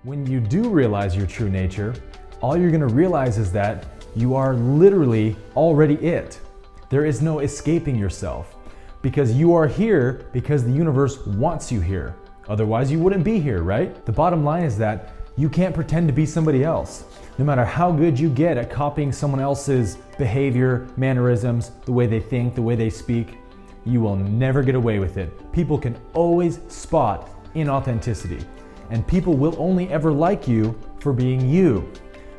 When you do realize your true nature, all you're going to realize is that you are literally already it. There is no escaping yourself because you are here because the universe wants you here. Otherwise, you wouldn't be here, right? The bottom line is that you can't pretend to be somebody else. No matter how good you get at copying someone else's behavior, mannerisms, the way they think, the way they speak, you will never get away with it. People can always spot inauthenticity, and people will only ever like you for being you.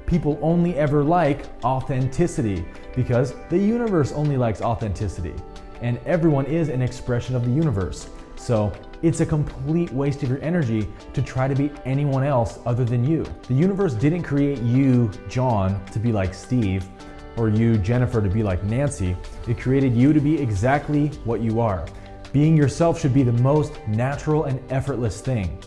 People only ever like authenticity because the universe only likes authenticity, and everyone is an expression of the universe. So it's a complete waste of your energy to try to be anyone else other than you. The universe didn't create you, John, to be like Steve, or you, Jennifer, to be like Nancy. It created you to be exactly what you are. Being yourself should be the most natural and effortless thing.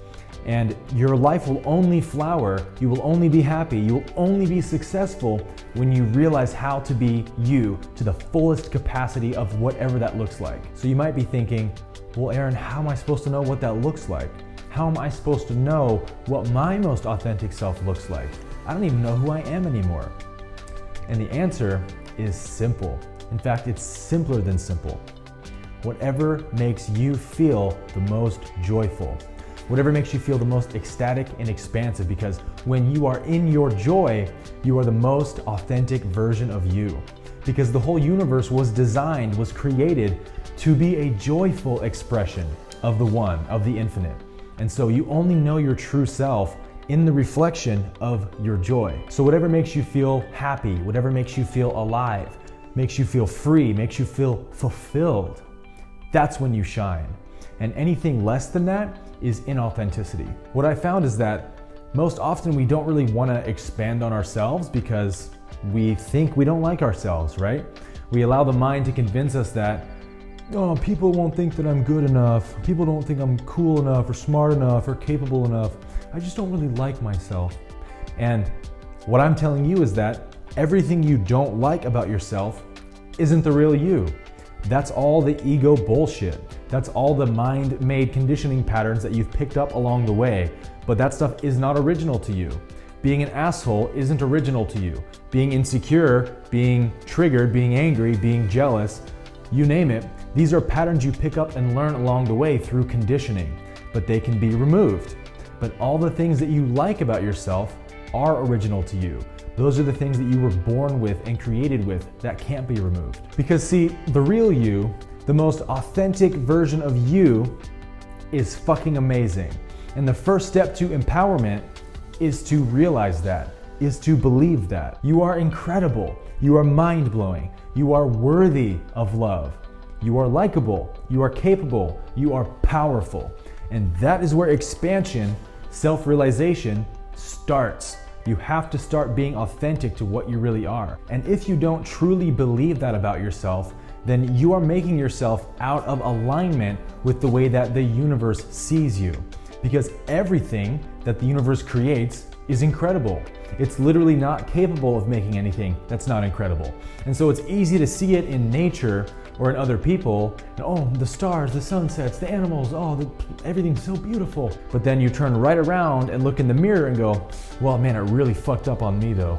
And your life will only flower, you will only be happy, you will only be successful when you realize how to be you to the fullest capacity of whatever that looks like. So you might be thinking, well, Aaron, how am I supposed to know what that looks like? How am I supposed to know what my most authentic self looks like? I don't even know who I am anymore. And the answer is simple. In fact, it's simpler than simple. Whatever makes you feel the most joyful. Whatever makes you feel the most ecstatic and expansive, because when you are in your joy, you are the most authentic version of you. Because the whole universe was designed, was created to be a joyful expression of the one, of the infinite. And so you only know your true self in the reflection of your joy. So whatever makes you feel happy, whatever makes you feel alive, makes you feel free, makes you feel fulfilled, that's when you shine. And anything less than that is inauthenticity. What I found is that most often we don't really want to expand on ourselves because we think we don't like ourselves, right? We allow the mind to convince us that, oh, people won't think that I'm good enough. People don't think I'm cool enough or smart enough or capable enough. I just don't really like myself. And what I'm telling you is that everything you don't like about yourself isn't the real you. That's all the ego bullshit. That's all the mind-made conditioning patterns that you've picked up along the way. But that stuff is not original to you. Being an asshole isn't original to you. Being insecure, being triggered, being angry, being jealous, you name it, these are patterns you pick up and learn along the way through conditioning, but they can be removed. But all the things that you like about yourself are original to you. Those are the things that you were born with and created with that can't be removed. Because see, the real you, the most authentic version of you, is fucking amazing. And the first step to empowerment is to realize that, is to believe that. You are incredible. You are mind-blowing. You are worthy of love. You are likable. You are capable. You are powerful. And that is where expansion, self-realization starts. You have to start being authentic to what you really are. And if you don't truly believe that about yourself, then you are making yourself out of alignment with the way that the universe sees you. Because everything that the universe creates is incredible. It's literally not capable of making anything that's not incredible. And so it's easy to see it in nature or in other people. And, oh, the stars, the sunsets, the animals, everything's so beautiful. But then you turn right around and look in the mirror and go, well, man, it really fucked up on me though.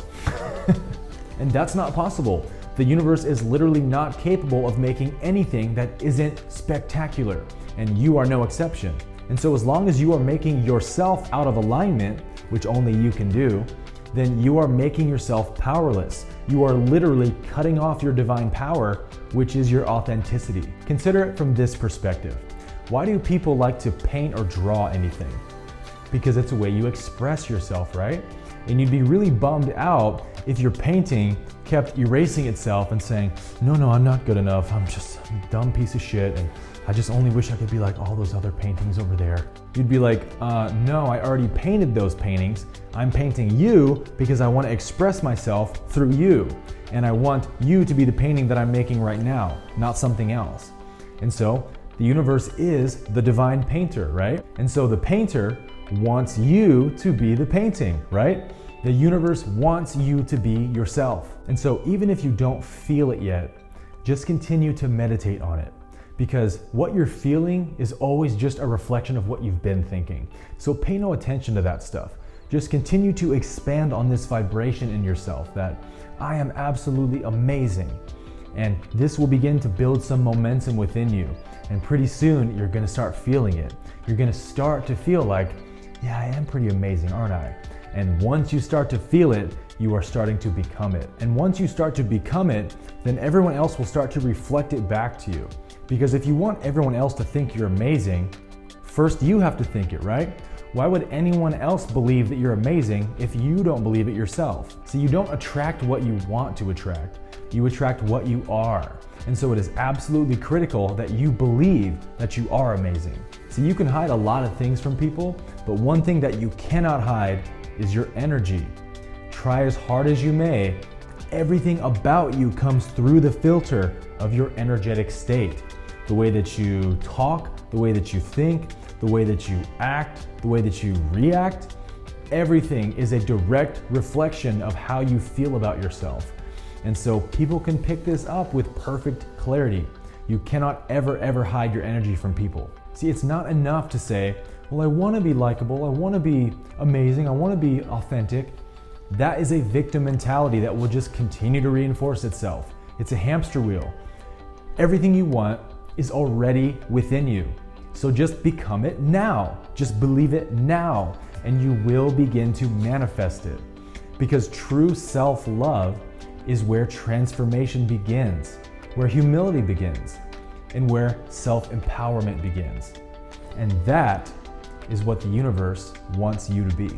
And that's not possible. The universe is literally not capable of making anything that isn't spectacular, and you are no exception. And so as long as you are making yourself out of alignment, which only you can do, then you are making yourself powerless. You are literally cutting off your divine power, which is your authenticity. Consider it from this perspective. Why do people like to paint or draw anything? Because it's a way you express yourself, right? And you'd be really bummed out if your painting kept erasing itself and saying, no, I'm not good enough. I'm just a dumb piece of shit. And I just only wish I could be like all those other paintings over there. You'd be like, no, I already painted those paintings. I'm painting you because I want to express myself through you. And I want you to be the painting that I'm making right now, not something else. And so the universe is the divine painter, right? And so the painter wants you to be the painting, right? The universe wants you to be yourself. And so even if you don't feel it yet, just continue to meditate on it. Because what you're feeling is always just a reflection of what you've been thinking. So pay no attention to that stuff. Just continue to expand on this vibration in yourself that I am absolutely amazing. And this will begin to build some momentum within you. And pretty soon you're gonna start feeling it. You're gonna start to feel like, yeah, I am pretty amazing, aren't I? And once you start to feel it, you are starting to become it. And once you start to become it, then everyone else will start to reflect it back to you. Because if you want everyone else to think you're amazing, first you have to think it, right? Why would anyone else believe that you're amazing if you don't believe it yourself? So you don't attract what you want to attract, you attract what you are. And so it is absolutely critical that you believe that you are amazing. So you can hide a lot of things from people, but one thing that you cannot hide is your energy. Try as hard as you may, everything about you comes through the filter of your energetic state. The way that you talk, the way that you think, the way that you act, the way that you react, everything is a direct reflection of how you feel about yourself. And so people can pick this up with perfect clarity. You cannot ever hide your energy from people. See, it's not enough to say, well, I want to be likable, I want to be amazing, I want to be authentic. That is a victim mentality that will just continue to reinforce itself. It's a hamster wheel. Everything you want is already within you. So just become it now. Just believe it now, and you will begin to manifest it. Because true self-love is where transformation begins, where humility begins, and where self-empowerment begins. And that is what the universe wants you to be.